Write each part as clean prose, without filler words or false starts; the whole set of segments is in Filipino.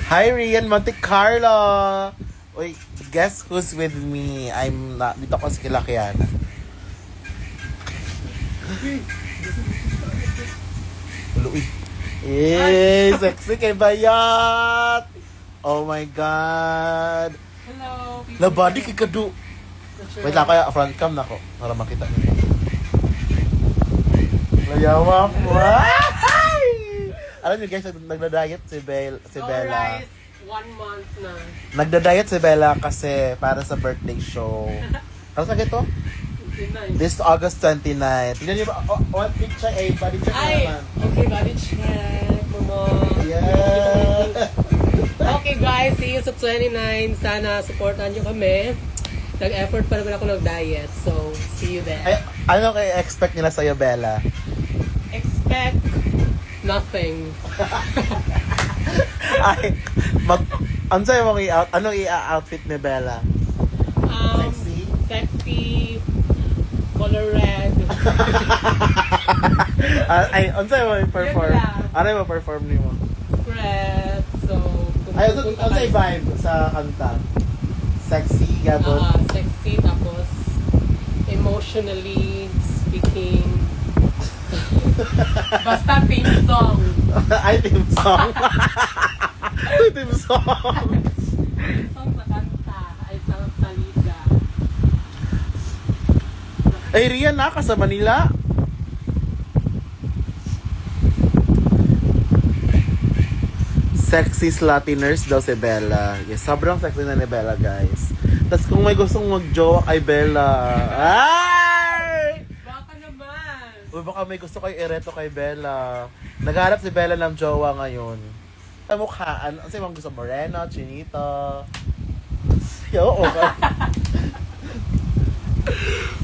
Hi, Rian Monte Carlo! Uy, guess who's with me? Dito ko si Kilakiana. Uy. Sexy kay Bayat! Oh my God! Hello, people. Labadi kay Kadu. Wait lang, kaya front cam na ko para makita niyo. Layawa po. Alam niyo guys, nagda-diet si Bella. Alright, 1 month na. Nagda-diet si Bella kasi para sa birthday show. Ano sa ito? 29. This August 29. Tingnan niyo ba? One picture, body check Ay, naman. okay, body check. Mama. Yeah. Okay guys, see you sa 29. Sana supportan nyo kami. Nag-effort pa naman ako nag-diet. So, see you there. Ay, ano kayo expect nila sa'yo, Bella? Expect nothing. Ay, ano sa'yo mong i-out? Anong i-outfit ni Bella? Sexy? Sexy. Color red. Ay, ano sa'yo mo i-perform? Yun lang. Ano yung ma-perform niyo mo? Red. So, Ay, ano sa'yo vibe sa kanta? Sexy, gabon? Sexy, tapos emotionally speaking. Basta theme song. Ay, team song. Ay, team song. Theme song sa kanta. Ay, sa salida. Ay, Rian na, sa Manila. Sexy slutty nurse daw si Bella. Yes, sobrang sexy na ni Bella, guys. Tapos kung may gustong mag-jowa kay Bella. Ay! Baka naman. Uy, baka may gusto kayo ireto kay Bella. Nagharap si Bella ng jowa ngayon. Sa mukhaan, ano sa'yo mga gusto? Moreno, chinito. Oo, okay.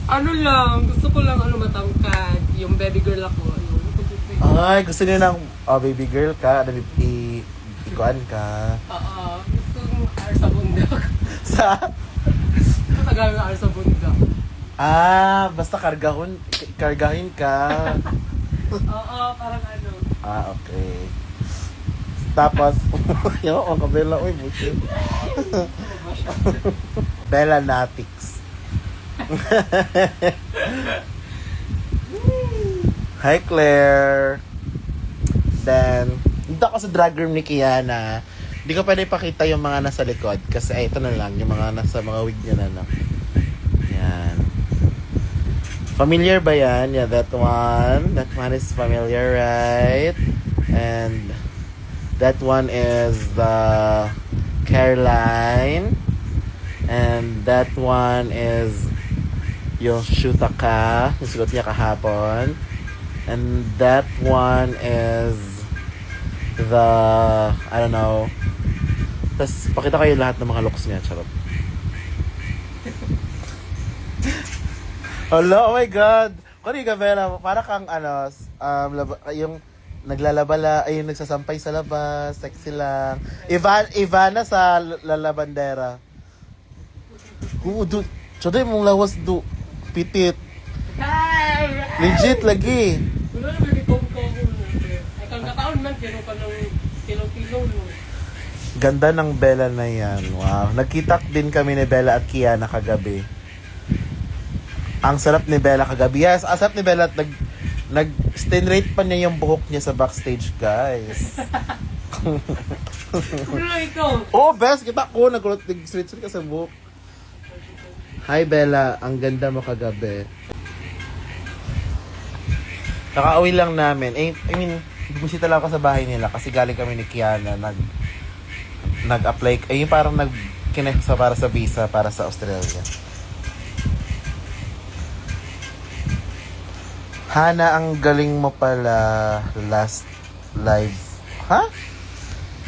Ano lang, gusto ko lang matangkad. Yung baby girl ako. Ay, gusto niyo ng baby girl ka, ikuan ka. Oo, gusto kong ar sa bundok. Sa? Matagal na ar sa bundok. Basta kargahin ka. Oo, parang ano. Okay. Tapos, yung ang kabela, uy, buti. Bella Natix. Hi, Claire. Then, dito ako sa drag room ni Kiana. Hindi ko pwede ipakita yung mga nasa likod. Kasi, ito na lang, yung mga nasa mga wig niya na lang. Yan. Familiar ba yan? Yeah, that one. That one is familiar, right? And, that one is the Caroline. And, that one is yung Shutaka. Yung sugot niya kahapon. And that one is the, I don't know. Tapos, pakita kayo lahat ng mga looks niya. Charot. Hello, oh my God! Kung ka, Bella, para kang, yung naglalabala, ay yung nagsasampay sa labas, sexy lang. Ivana sa lalabandera. Chodoy mong lawas pitit. Legit lagi. Wala na may kong-kong. Ay, kang kataon man, pero pa ng tilo-tilo. Ganda ng Bella na yan. Wow. Nagkita din kami ni Bella at Kiana kagabi. Ang sarap ni Bella kagabi. Yes, ang sarap ni Bella at nag-stinrate pa niya yung buhok niya sa backstage, guys. Ano ito? Oh, best! Kita ko, nag-straight ka sa buhok. Hi, Bella. Ang ganda mo kagabi. Nakauwi lang namin. Bumisita lang ako sa bahay nila kasi galing kami ni Kiana. Nag-apply. Yung parang nag-connect para sa visa para sa Australia. Hana, ang galing mo pala last live. Ha?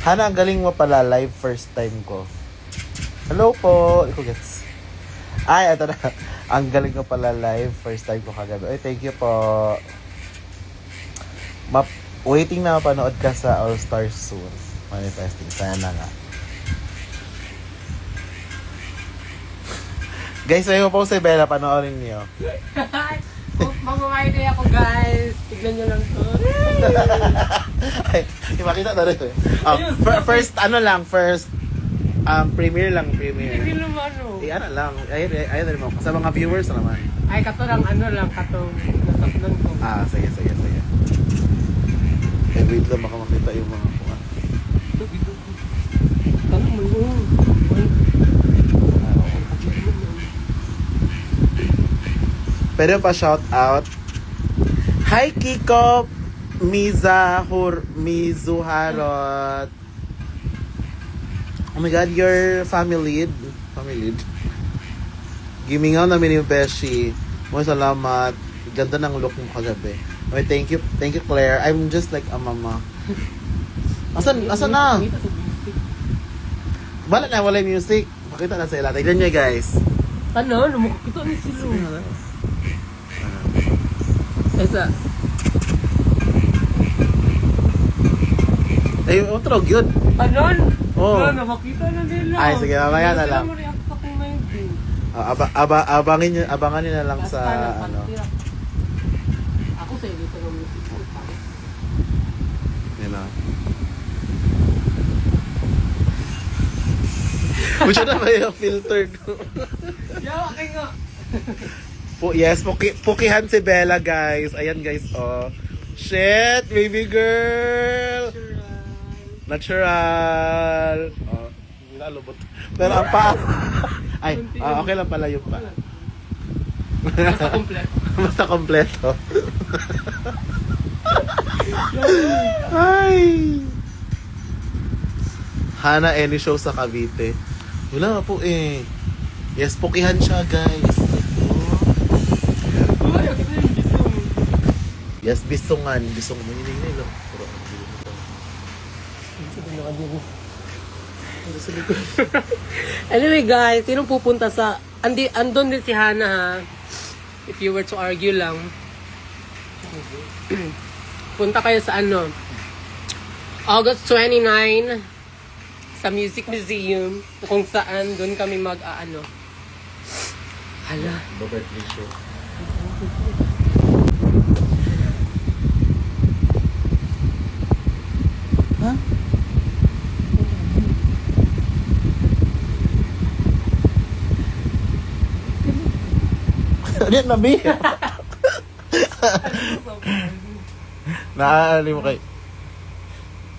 Hana, ang galing mo pala live first time ko. Hello po. Iko gets. Ay, ito na. Ang galing mo pala live first time ko kagabi. Ay, thank you po. Waiting na mapanood ka sa All Stars soon. Manifesting. Sana nga. Guys, ayaw po si Bella. Panoorin niyo. Mamamay ako guys. Tignan nyo lang to. Ay, ipakita na rin. First, premiere lang, Hindi premiere. naman ano. Ano lang, ayun rin mo. Sa mga viewers naman. Ay, kato lang ano lang. Katong nasaknan ko. Sige. Wait lang, baka makita yung mga kuha. Ano mo yun? Pwede pa shout out. Hi Kiko Mizuharot. Oh my God, your family lead. Gimingaw namin yung Beshi. Salamat. Ganda ng look mo kagabi. Okay, thank you Claire. I'm just like a mama. Asan na? Wala yung music. Pakita na sa ila. Tignan nyo guys. Ano? Lumakita ni Silo. Esa. Ay, otro, yun. Anon? Oo. Wala, nakakita na nila. Ay, sige, mamaya na lang. Sila mo-react sa kung may view. Abangan nyo na lang Basta sa na, ano. pagtira. Ako sa edit ng music ko. Yun na. Mucho na ba yung filtered? Yawa kayo nga. Yes, pukihan si Bella guys. Ayan guys, oh. Shit, baby girl. Natural. Oh, nalubot. Pero ang pa. Ay, okay lang pala yung pa. Basta kompleto. Basta kompleto. Ay. Hana any show sa Cavite. Wala po eh. Yes, pukihan siya guys. Uy, ako na yung gusto mo. Yes, bisungan mo yun lang. Pero Anyway guys, sinong pupunta sa... Andun din si Hana ha. If you were to argue lang. Punta kayo sa ano. August 29 sa Music Museum kung saan doon kami mag-aano. Hala. birthday show. Huh? Ano yan, Nabi?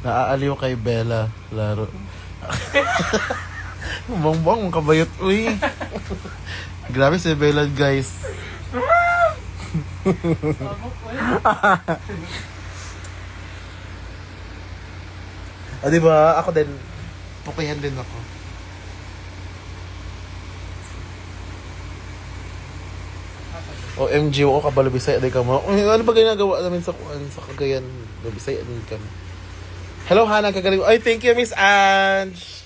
Naaaliw kay Bella laro. Bongbong, kabayot, uy. Grabe si Bella, guys. Diba? Ako din. Pukihan din ako. OMG, ako kabalo Bisaya di ka mo. Ano ba ginagawa namin sa Cagayan? Bisaya din kami. Hello, Hana, kagaling. Ay, thank you, Miss Ange.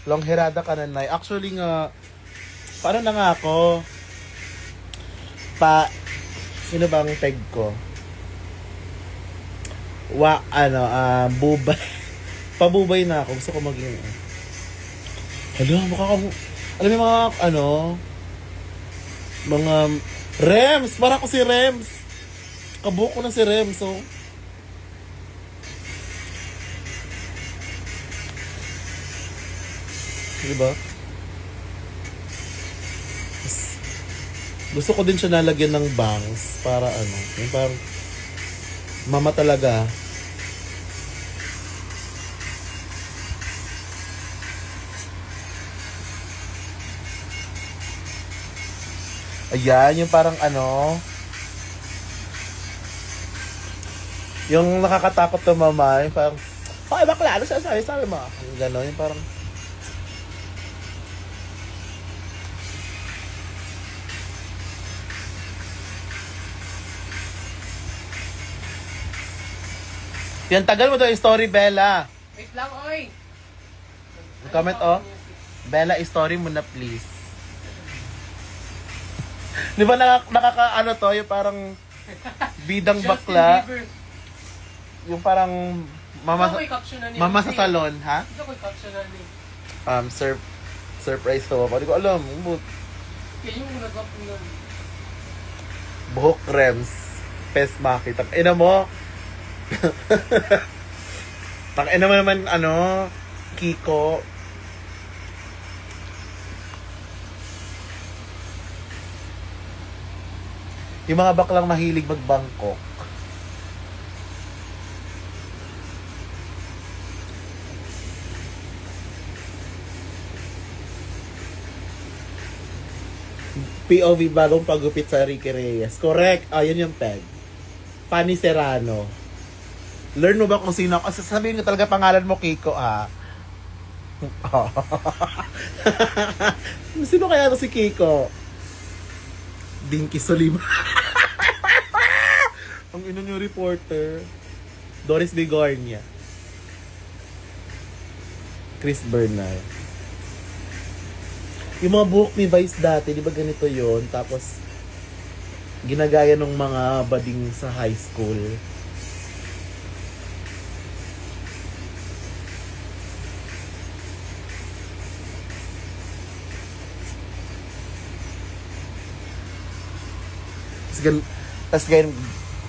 Longhirada ka na, Nay. Actually nga, paano na nga ako? Sino bang tag ko? Bubay. Pabubay na ako. Gusto ko maging, Hello, alam mo yung mga Rems! Parang ako si Rems! Kabuko na si Rems, oh. Diba? Gusto ko din siya nalagyan ng bangs para yung parang mama talaga. Ayan, yung parang yung nakakatakot na mama, yung parang, okay, bakla, ano sabi mo? Yung gano'n, yung parang, yan, tagal mo daw yung story, Bella. Wait lang, oy! Comment, Bella, story mo na, please. Di ba nakaka to, yung parang bidang bakla, yung parang mama sa salon, ha? Ito ko i-captionan eh. Surprise to ako. Hindi ko alam. Kaya yung nasap nun. Buhok creams. Pesmaki. Tangina mo. Tangina mo naman, Kiko. Yung mga baklang mahilig magbangkok. POV bagong pagupit sa Ricky Reyes. Correct. Yun yung peg. Fanny Serrano. Learn mo ba kung sino ako? Sasabihin ko talaga pangalan mo, Kiko, ha? Sino kaya to si Kiko? Dinky Soliman. Ang ino niyo reporter. Doris Bigornia. Chris Bernal. Yung mga buhok ni Vice dati, di ba ganito yon? Tapos, ginagaya ng mga bading sa high school. Tapos ganun,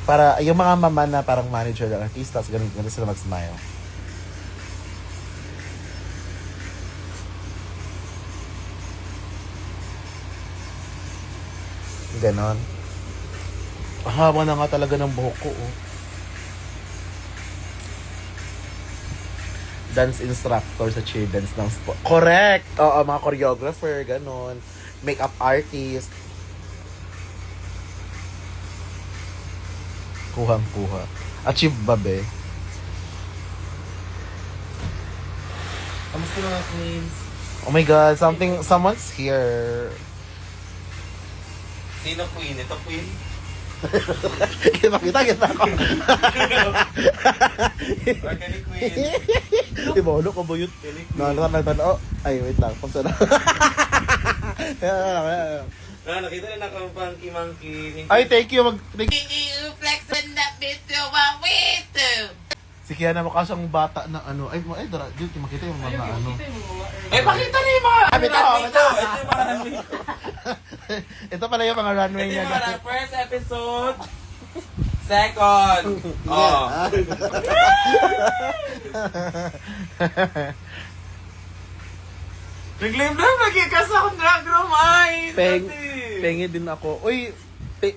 para, yung mga mama na parang manager ng artista, tapos ganun sila mag-smile. Ganon. Haba na nga talaga ng buhok ko, oh. Dance instructor sa cheer dance ng sport. Correct! Oo, mga choreographer, ganon. Makeup artist. Kuhang-kuha. Achieve ba, be? Kamusta mga queens? Oh my God, someone's here. Sino queen? Ito queen? Kita ako. Or kani queen? Ibono ko ba yun? Ay, wait lang. Pagsa na. Nakita na nakapangki monkey. Ay, thank you. Flex on that bitch to what we do. Si Kiana mukha siyang bata na ano. Ay, dara, dito makita yung mga ano. Eh, pakita na yung mga Ito. Ito yung mga runway ko. Ito pala yung mga runway Ito niya. yung mga first episode. Second. Oh. Nag-live-live lagi ka sa Dragrom Eyes. Pengi din ako. Uy,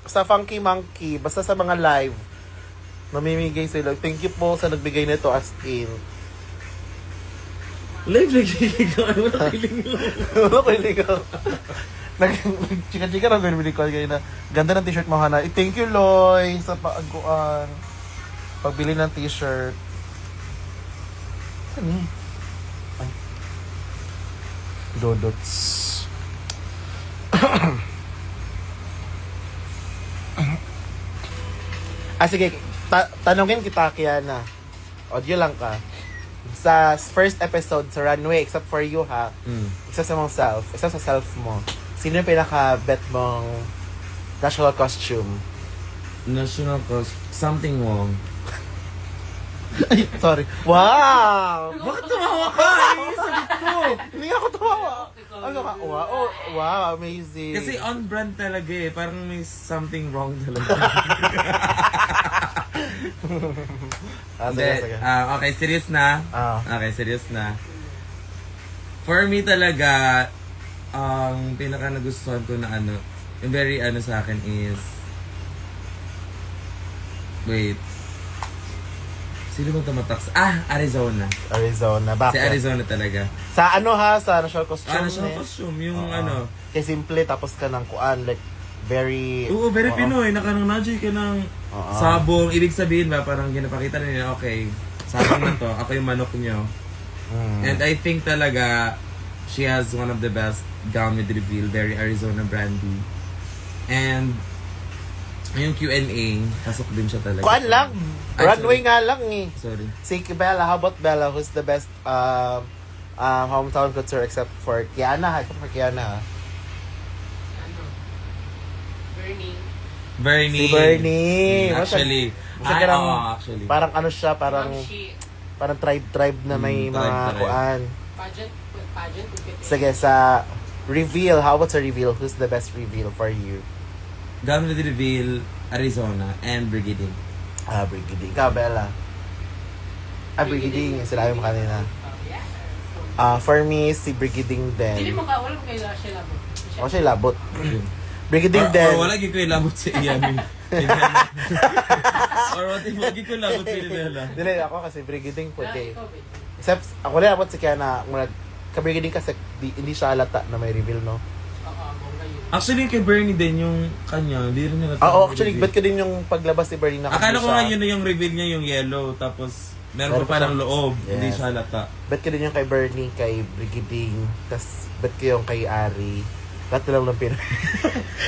sa Funky Monkey, basta sa mga live, namimigay sila. Thank you po sa nagbigay nito as in. Live lagi ka. Ano na feeling mo? Ano ko hindi ko? Chika-chika na binibili ko kayo na ganda ng t-shirt mo, Hana. Thank you, Loy, sa paaguan. Pagbili ng t-shirt. Saan eh? Ay. Dodots. Sige. Tanungin kita, Kiana. Audio lang ka. Sa first episode sa Runway, except for you, ha? Except sa mong self. Except sa self mo. Sino yung pinaka-bet mong national costume? National cost. Something wrong. Ay, sorry. Wow! Bakit tumawa ka? Sagot ko. Hindi ako tumawa. Ano ka? Wow, amazing. Kasi on brand talaga eh. Parang may something wrong talaga. Sige. Okay, serious na. Okay, serious na. For me talaga, ang pinaka nagustuhan ko na ano, yung very ano sa akin is, wait, sino bang tumataks? Arizona. Arizona. Bakit? Si Arizona talaga. Sa ano ha? Sa national costume? National costume, yung ano. Kaya simple, tapos ka ng kuan, like, very... Oo, very Pinoy. Nakanang-najay ka ng sabong. Ibig sabihin ba, parang ginapakita na nila, okay, sabong na to, ako yung manok nyo. And I think talaga, she has one of the best gown with reveal, very Arizona brandy. And, yung Q&A, pasok din siya talaga. Kuan lang. Runway nga lang eh. Sorry. Si Bella, how about Bella? Who's the best hometown couture except for Kiana? Except for Kiana. Bernie. Si Bernie. Actually. Actually. Parang ano siya, parang She. parang tribe na may mga tribe. kuan. Pageant. Sige, sa reveal, how about sa reveal? Who's the best reveal for you? Gown with Reveal, Arizona, and Brigading. Brigading. Ikaw, Bella. Brigading. Sinabi mo kanina. For me, si Brigading Hindi din. mo ka, wala mo kayo siya labot. Ako siya labot. Brigading din. Or wala ko yung labot si Ian. Or what if wagi ko labot si Nela. Dili, ako kasi Brigading pwede. Ikaw, babe. Except, ako rin labot si Kiana. Ka-Brigading kasi hindi siya halata na may reveal, no? Bongga yun. Actually, kay Bernie din yung kanya. Hindi rin nila Actually, bet ko din yung paglabas ni Bernie na Akala ko nga siya. yun na yung reveal niya yung yellow. Tapos, meron pa parang loob. Hindi Yes. siya halata. Bet ko din yung kay Bernie, kay Brigading. Tapos, bet ko yung kay Ari. Lahat na lang ng Pinoy.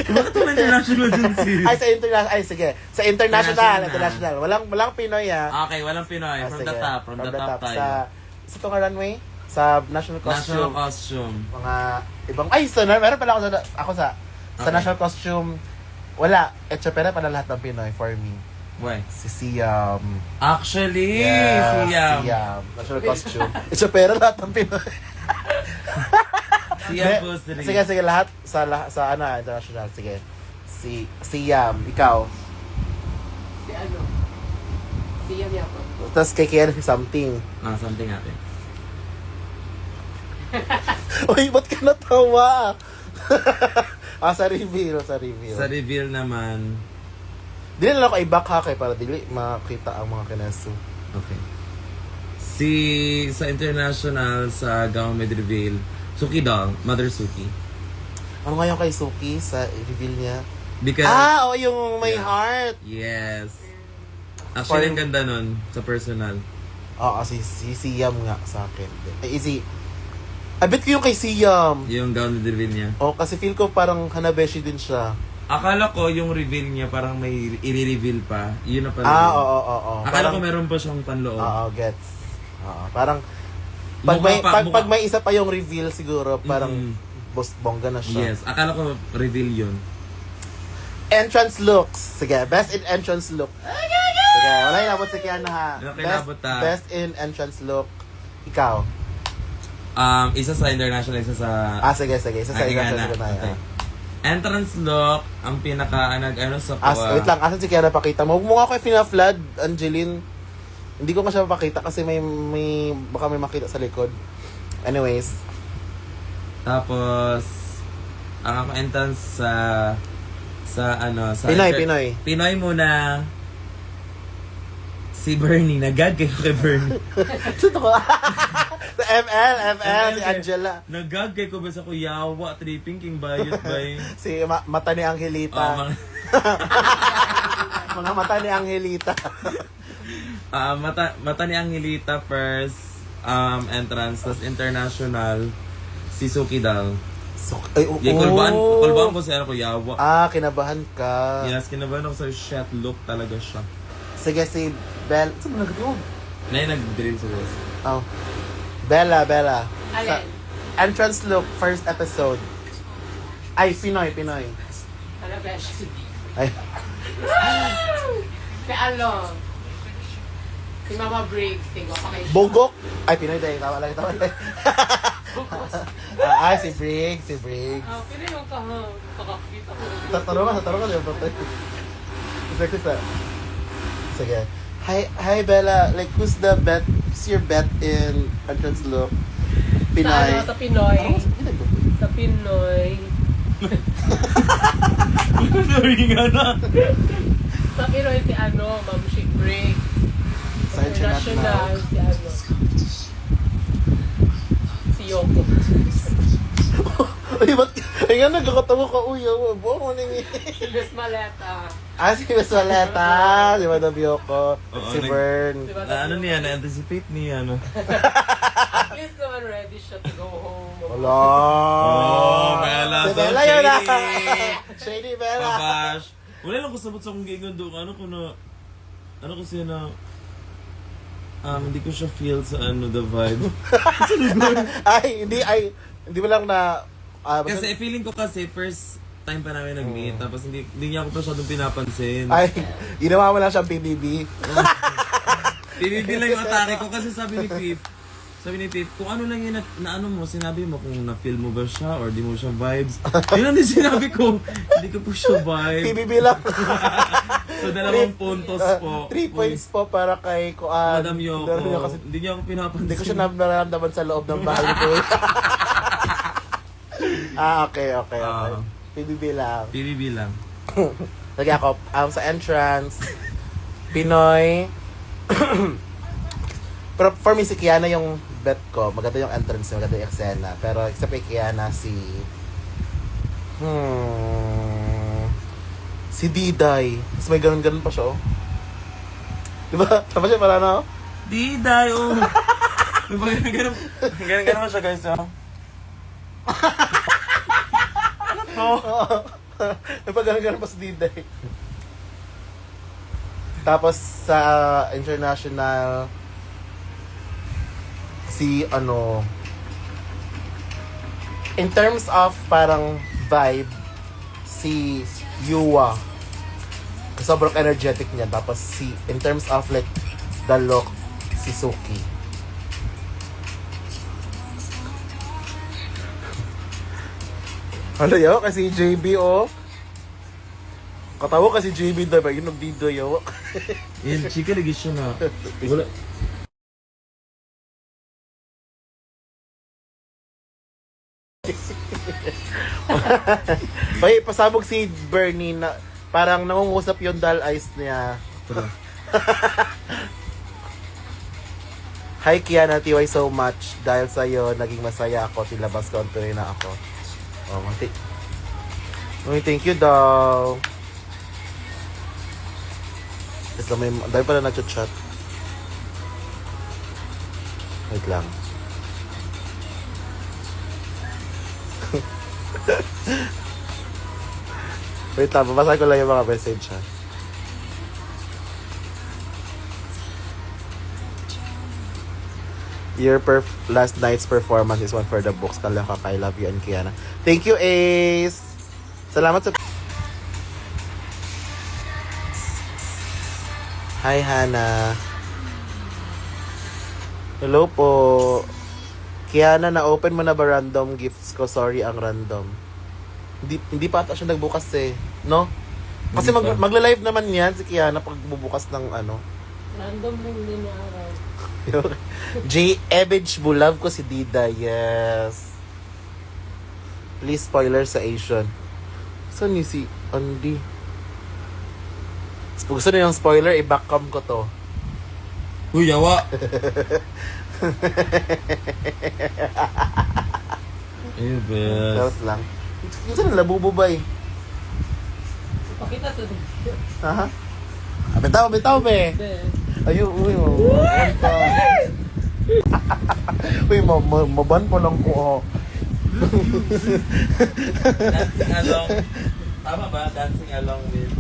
Bakit wala international dun si... Ay, sa international. Ay, sige. Sa international. International. Walang Pinoy, ha? Okay, walang Pinoy. From the Sige. top. From the top tayo. Sa itong runway, sa national National costume. costume. Mga ibang, meron pala ako sa Okay. national costume. Wala. Etchopera pala lahat ng Pinoy for me. Why? Si Siam. Actually, Siam. National costume. Etchopera lahat ng Pinoy. Siam Hindi. Postery. Sige, lahat sa international. Sige. Siam, ikaw. Si ano? Si Yam Yapon. Tapos kay Kian something. Something natin. Uy, ba't ka natawa? Sa reveal. Sa reveal naman, Dili na lang ako i-back ha kay para dili makita ang mga kineso. okay. Sa international, sa gown with reveal, Suki doll, Mother Suki. Ano nga yung kay Suki sa reveal niya? Because, Yung may Yeah. heart. yes. Actually, ang ganda nun, sa personal. Oo, si Siam nga sa akin. Easy. I bet ko yung kay Siam. Yung gown with reveal niya. Kasi feel ko parang Hanabeshi din siya. Akala ko yung reveal niya parang may i-reveal pa. Yun na pala. Oo. Akala ko meron pa siyang panloob. Gets. Parang pag Mukha may isa pa yung reveal siguro, parang bongga na siya. Yes, akala ko reveal yun. Entrance looks. Sige, best in entrance look. Sige, wala yung abot si Kiana ha. Wala kinabot, ha. Best in entrance look. Ikaw. Isa sa international, isa sa... Sige. Isa sa entrance look na Okay. yan. Entrance look, ang pinaka sa Wait lang, asan si Kiana pakita mo? Huwag mo nga ako pina-flood, Angeline. Hindi ko nga siya mapakita kasi baka may makita sa likod. Anyways. Tapos, ang entrance sa Pinoy. Pinoy muna. Si Bernie, nagag kayo kay Bernie. Ito ko. Sa ML, si Angela. Nagag kayo ko ba sa kuyawa, tripping king bayot bay. Si mata ni Angelita. Mga mata ni Angelita. Mata ni Angelita first, entrance, tas international, si Suki Dal. Kulbaan ko sa kuyawa. Kinabahan ka. Yes, kinabahan ako sa shot look talaga siya. Sige, si Bella. Saan mo nag-doon? Nag-drill sa boss. Bella. Alin? Entrance look, first episode. Ay, Pinoy. Ano, besh? Ay, Si ano? Si Mama Briggs. Tingko pa kayo. Bogok. Ay, Pinoy dahil. Tama lang. Si Briggs. Pili mo ka ha. Kakakita ko. Tatanong ka. Di ba? Sige. Hi, Bella. Like, who's your bet in entrance look? Pinoy. Sa Pinoy. Sa Pinoy. Sa Pinoy si Ma'am Chic Briggs. Sa international. Si Yoko. Ay, ba't? Ay nga, nagkakatawa ka. Uy, buong mo nang Si Miss Maleta. si Miss Valeta. Si Madam Yoko. Oo, Si Bern. Diba? Na-anticipate niya, At least naman ready siya to go home. Wala. Bella, Si so Bella yun na. shady. Shady Bella. Babash. Wala lang ko sabot sa kong gingon doon. Ano kasi na... hindi ko siya feel sa the vibe. Hindi mo lang na... Kasi feeling ko kasi first time pa namin nag-meet, tapos hindi niya ako masyadong pinapansin. Ginawa mo lang siyang PBB. PBB lang yung atake ko kasi sabi ni Fif, Sabi ni Pip, kung ano lang yun na ano mo, sinabi mo kung na-feel mo ba siya or di mo siya vibes. Yun lang din sinabi ko, hindi ko po siya vibe. PBB lang. So, 2 puntos po. 3 points po para kay Kuan. Madam Yoko. Kasi Hindi niya ako pinapansin. hindi ko siya nararamdaman sa loob ng bahay ko. Okay. PBB lang. PBB lang. Lagi ako, sa entrance, Pinoy. Pero for me, si Kiana yung bet ko. Maganda yung entrance, maganda yung eksena. Pero except kay Kiana, si Diday. Tapos may ganun-ganun pa siya, oh. Diba? Tama siya, para na, oh. Diday, oh. Ganun siya, guys, oh. Ano to? May pa ganun-ganun pa si Diday. Tapos sa international, in terms of parang vibe, si Yuwa, sobrang energetic niya. Tapos in terms of like the look, si Suki. Ano yun? Kasi JB, oh. Katawa kasi JB, diba? Yun nagdido yun. Yan, chika lagi siya na. Wala. Ay, pasabog si Bernie na parang nangungusap yung dull eyes niya. Hi Kiana, TY so much. Dahil sa'yo, naging masaya ako. Tilabas ko, tuloy na ako. Oh, thank you daw. Ito may, dahil pala nag-chat. Wait lang. Wait lang, babasa ko lang yung mga message ha. Your last night's performance is one for the books. Kalaka, I love you and Kiana. Thank you, Ace! Salamat sa... Hi, Hana. Hello po. Kiana, na-open mo na ba random gifts ko? Sorry, ang random. Hindi pa ata siya nagbukas eh. No? Kasi magla-live naman yan si Kiana pag bubukas ng ano. Random lang din na araw. J. Ebage Bulab ko si Dida. Yes. Please spoiler sa Asian. Saan niyo si Andy? Kung gusto niyo yung spoiler, i-backcam ko to. Uy, yawa! Ayun, bes. Doubt lang. Gusto nila bububay. Pakita sa video. Ha? Bitaw, be. Ayun, uy, maban pa. Uy, maban pa lang ko, oh. Dancing along. Tama ba? Dancing along with...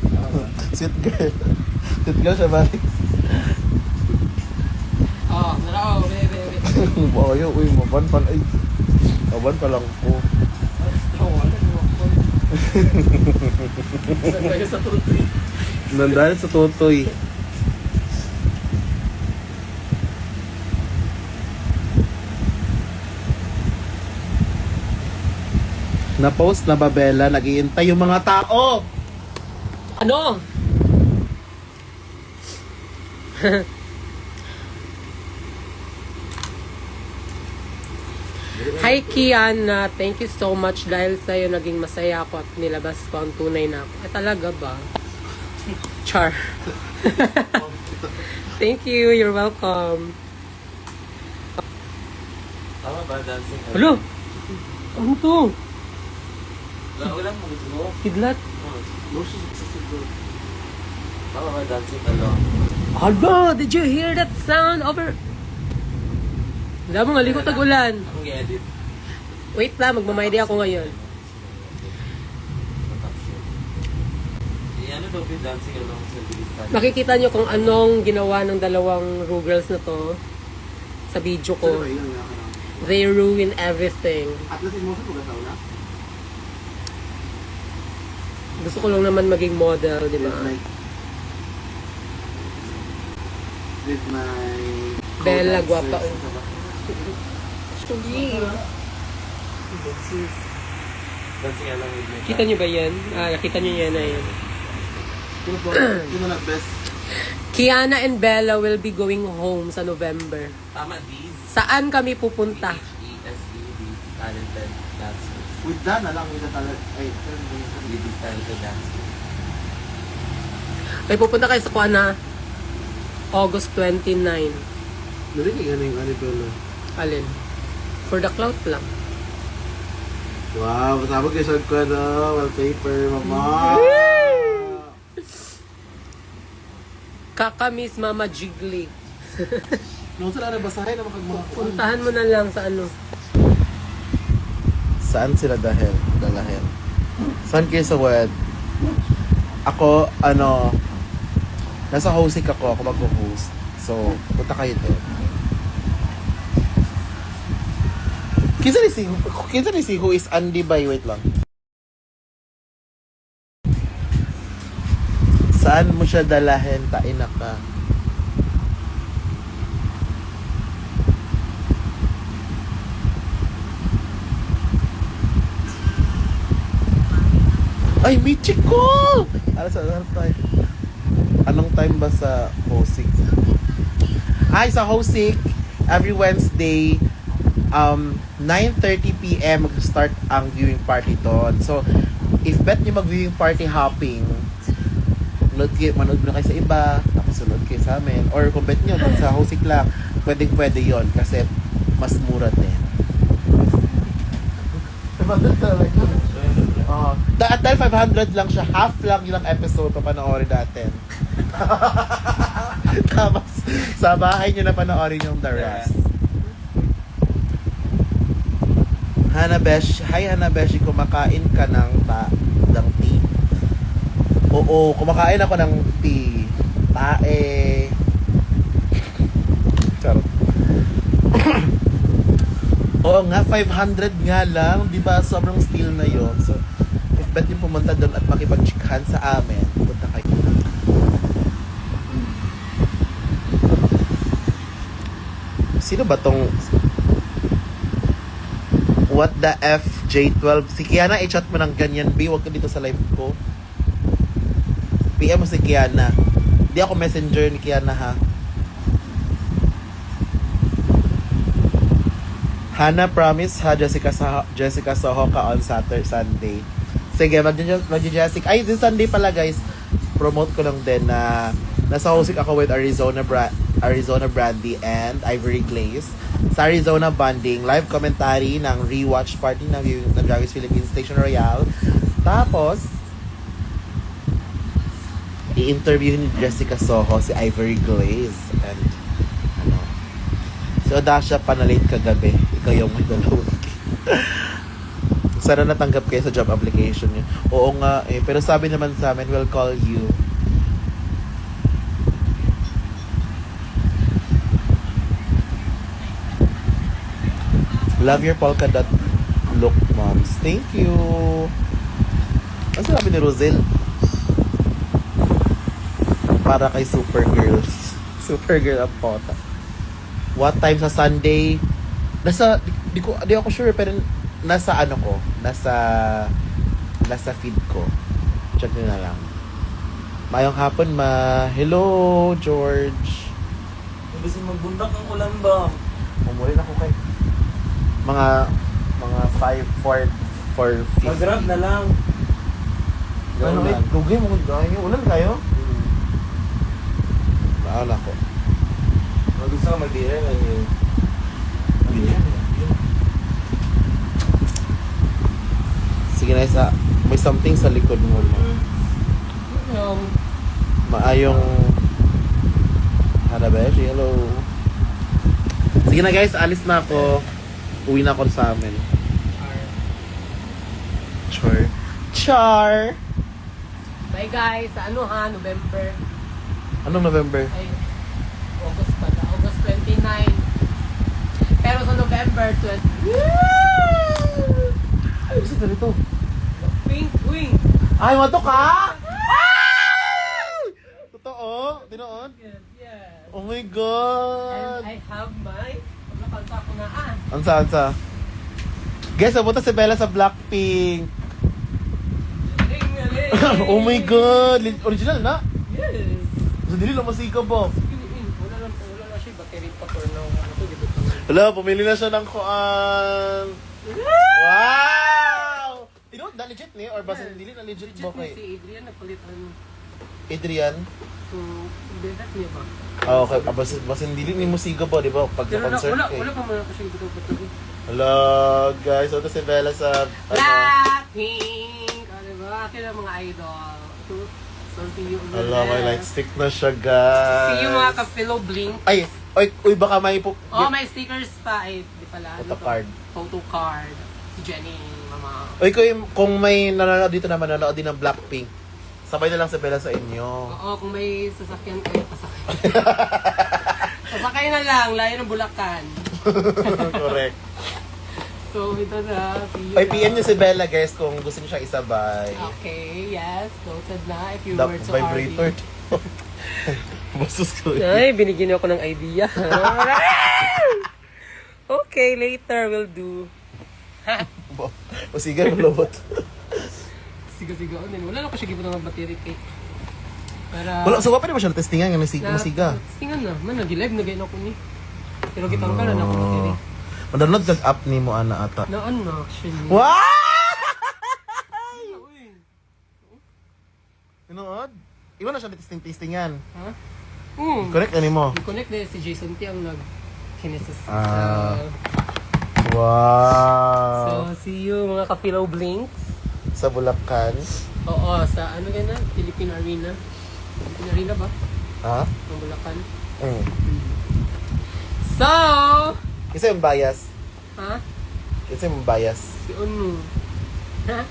Tama ba? Sweet girl. Sweet girl siya, ba? Oh, narao, bebe. Ayun, uy, maban pa. Ay, maban pa lang ko. Nandahil sa tutoy. Na-post na Babela, nag-iintay yung mga tao. Ano? Hi Kiana, thank you so much dahil sa'yo naging masaya ako at nilabas ko ang tunay na ako. Talaga ba? Char. Thank you, you're welcome. Tama ba? Dancing along? Hello? Ano to? Wala mo gusto mo? Kidlat? Tama ba? Dancing along? Hello, did you hear that sound over? Wala mo nga, likot ang ulan. Akong i-edit. Wait lang, magmamaydi ako ngayon. Ano daw yung dancing along sa Bilistan? Makikita nyo kung anong ginawa ng dalawang Ru girls na to sa video ko. They ruin everything. Gusto ko lang naman maging model, di ba? With my Bella, guwapa. Sorry. Kita niyo ba yan? Nakita niyo yan na yan. Yun na best. Kiana and Bella will be going home sa November. Tama, these. Saan kami pupunta? these talented dancers. With that na lang, with the talent. Ay, These talented dancers. Ay, pupunta kayo sa Kuana. August 29. narinig ka na yung Anibella. Alin? For the clout lang. Wow, masabag kayo ko na. Wallpaper, mama. Kakamiss Mama Jiggly. Nung sila na basahin na makagmahal. Puntahan mo na lang sa ano. Saan sila dalahin? Saan kayo sa wed? Ako, nasa hosting ako mag-host. So, punta kayo doon. Kinsa ni si who is Andy by? Wait lang. Saan mo siya dalahin? Tain na ka. Ay, Michiko! Anong time? Anong time ba sa Hosik? Ay, sa Hosik, every Wednesday, 9:30 p.m. mag-start ang viewing party doon. So, if bet nyo mag-viewing party hopping, manood mo na kayo sa iba, tapos sunod kayo sa amin. Or kung bet nyo, sa Hosik lang, pwede yon kasi mas mura din. Dahil 500 lang siya, half lang yung episode papanoorin natin. Tapos, sa bahay nyo na panoorin yung the rest. Hanabeshi, hi Hanabeshi, kumakain ka ng tea? Oo, kumakain ako ng tea. Tae. Charot. Oo nga, 500 nga lang. Di ba sobrang steal na yon. So, if bet yung pumunta doon at makipag-chikahan sa amin, punta kayo. Sino ba tong What the F J12? Si Kiana, i-chat mo ng ganyan, B. Huwag ka dito sa live ko. PM mo si Kiana. Di ako messenger ni Kiana, ha? Hana, promise ha, Jessica Soho ka on Saturday, Sunday. Sige, mag-Jessica. Ay, this Sunday pala, guys. Promote ko lang din na nasa hosting ako with Arizona Brandy and Ivory Glaze. Sa Arizona Bonding, live commentary ng rewatch party ng Drag Race Philippines Station Royale. Tapos, i-interview ni Jessica Soho si Ivory Glaze and si Odasha panalate kagabi. Ikaw yung may dalawang. Sana natanggap kayo sa job application niyo. Oo nga eh. Pero sabi naman sa amin, we'll call you. Love your polka dot look, moms. Thank you. Ano sabi ni Rosel? Para kay Supergirls. Supergirl ang pota. What time sa Sunday? Nasa, di ako sure, pero nasa ano ko, nasa feed ko. Check nyo na lang. Mayong hapon, hello, George. Gusto magbundak ang ulan ba? Umulit ako kay mga 4:50. Mag-grab na lang. Ano wait, dugay mo kayo. Ulan kayo? Baon ako. Gusto ka mag-dire lang yun. Sige na isa. May something sa likod mo. Maayong Hanabeshi, hello. Sige na guys, alis na ako. Uwi na ako sa amin. Char. Bye guys, sa November. Anong November? Ay, August pala. August 29. Pero sa November 20. Ay, gusto na rito. Pink wing. Ay, mato ka? Totoo? Tinoon? Yes. Oh my And God! I have my... Paglakalta ko na Ansa? Guys, napunta si Bella sa Blackpink. Galing. Oh my God! Original na? Yes. So, dili lang masika ba? Wala lang siya. Battery pa for now. Ano to, dito pa. Hala, pumili na siya ng kuan. Wow! You know, na legit ni? Or basta dili na legit ba kay Si Adrian nagpalitan. Adrian? So, bezat niya ba? Ah, okay. Basta dili ni musika ba, di ba? Pag Pero na-concert wala kay. pa muna kasi dito pa ito. Hala, guys. Ito si Bella sa... Blackpink! O, diba? Akin ang mga idol. So, see you over Hala, may there. light stick na siya, guys. See you mga ka-fellow blink. Ay, uy, baka may Oh, may stickers pa. Ay, di pala. Photo to? card. Photo card. Si Jenny, mama. Uy, kung may nanonood dito naman, nanonood din ng Blackpink, sabay na lang si Bella sa inyo. Oo, kung may sasakyan kayo, pasakay. Pasakay na lang, layo ng Bulacan. Correct. So, ito na. See you Ay, na. PM niyo si Bella, guys, kung gusto niyo siya isabay. Okay, yes. Noted na. If you The were to vibrator. argue. Basos ko. Ay, binigyan ako ng idea. Okay, later we'll do. O sige, malobot. Siga-siga. Wala na ko siya gibo ng battery cake. Para... Wala, so pa rin ba siya testingan yung musiga? Tingan na. Man, nag-live na gano'n ko ni. Pero kitang ka na ako battery. Madownload kag app ni mo, ana, ata. Naan na, actually. Wow! Tinood? Iwan na siya testingan. Ha? Correct, ano mo? Connect na si Jason T ang nag-kinesis. Ah. Wow! So, see you mga ka-Philaw Blinks. Sa Bulacan. Oo, sa ano gana? Philippine Arena. Philippine Arena ba? Ha? Ang Bulacan. Mm. So! Isa yung bias. Ha? Isa yung bias. Si Onu. Ha?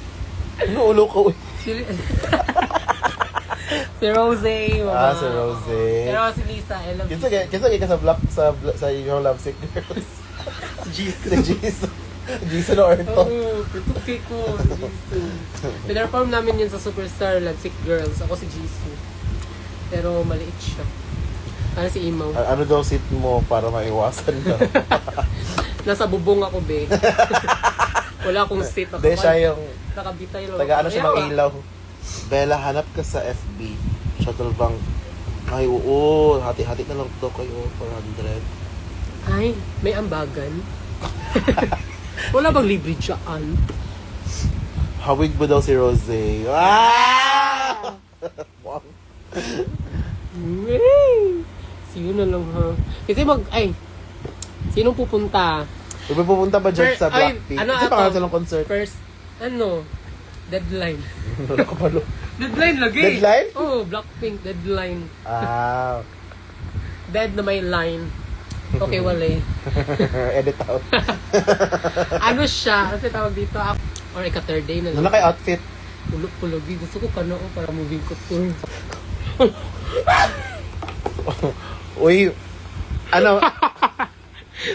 Ano ulo ko? Si... si Rose, mama. Ah, si Rose. Pero si Lisa, I love Kinsa ka sa Your Love Sick Girls. Si Jason. Jason Orton. Oo, tutuki ko. Si Jisoo. Pinarform namin yun sa Superstar Lovesick Girls. Ako si Jisoo. Pero maliit siya. Ano si Imaw? Ano daw seat mo para maiwasan ka? Nasa bubong ako, be. Wala akong seat. Hindi, siya yung Nakabitay lang. taga ano siya ng Ayaw, ilaw. Bella, hanap ka sa FB. Shuttle bank. Ay, oo. Hati-hati na lang daw kayo. 400. Ay, may ambagan. Wala bang libre dyan? Hawig mo daw si Rose. Ah! Wow. See you na lang, ha? Kasi sinong pupunta? Iba pupunta ba dyan sa Ay, Blackpink? ano Kasi ato? pangalan silang concert. First, deadline. Wala ka palo. Deadline lagi. Deadline? Oo, Blackpink, deadline. Ah. Dead na may line. Okay, wala eh. Edit out. Ano siya? Kasi tawag dito, or ika-third day na Ano lang. kay outfit? Ulok ko lagi. Gusto ko kano para moving ko tour. Uy, ano,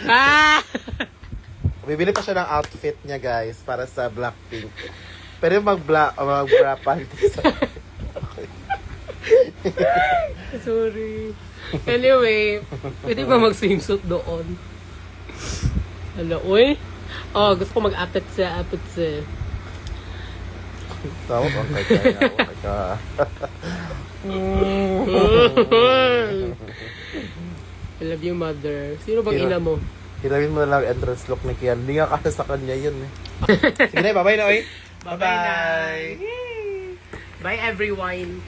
Ah! bibili pa siya ng outfit niya, guys, para sa Blackpink. Pero yung mag-bra panty sa... Sorry. Anyway, pwede ba mag-swimsuit doon? Hala, uy. Oh, gusto ko mag-apit sa. Tawag ang kaya. I love you, mother. Sino bang Sino? ina mo? Hilawin mo na lang entrance look ni Kian. Hindi nga kasi sa kanya yun eh. Sige na, bye-bye na, oy. Bye-bye na. Bye, everyone.